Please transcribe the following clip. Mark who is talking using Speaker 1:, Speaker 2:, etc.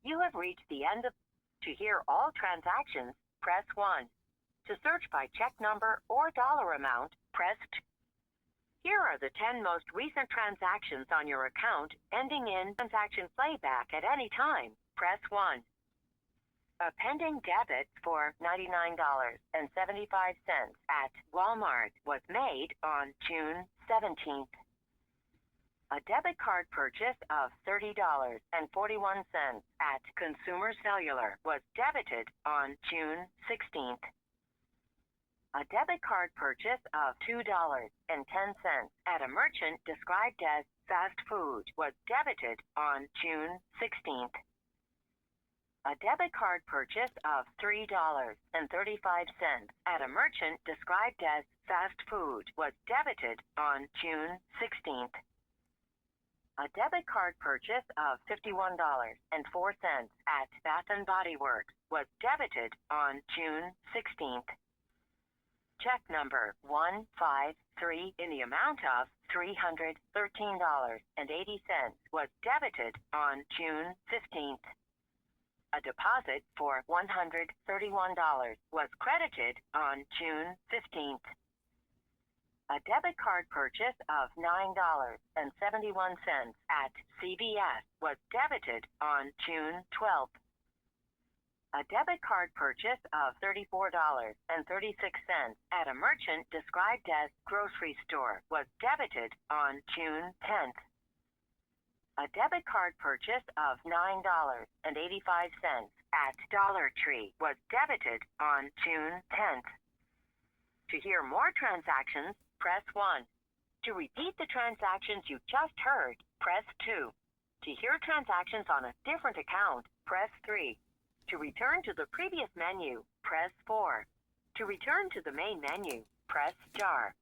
Speaker 1: You have reached the end of. To hear all transactions, press 1. To search by check number or dollar amount, press 2. Here are the 10 most recent transactions on your account ending in transaction playback at any time. Press 1. A pending debit for $99.75 at Walmart was made on June 17th. A debit card purchase of $30.41 at Consumer Cellular was debited on June 16th. A debit card purchase of $2.10 at a merchant described as fast food was debited on June 16th. A debit card purchase of $3.35 at a merchant described as fast food was debited on June 16th. A debit card purchase of $51.04 at Bath & Body Works was debited on June 16th. Check number 153 in the amount of $313.80 was debited on June 15th. A deposit for $131 was credited on June 15th. A debit card purchase of $9.71 at CVS was debited on June 12th. A debit card purchase of $34.36 at a merchant described as grocery store was debited on June 10th. A debit card purchase of $9.85 at Dollar Tree was debited on June 10th. To hear more transactions, press 1. To repeat the transactions you just heard, press 2. To hear transactions on a different account, press 3. To return to the previous menu, press 4. To return to the main menu, press star.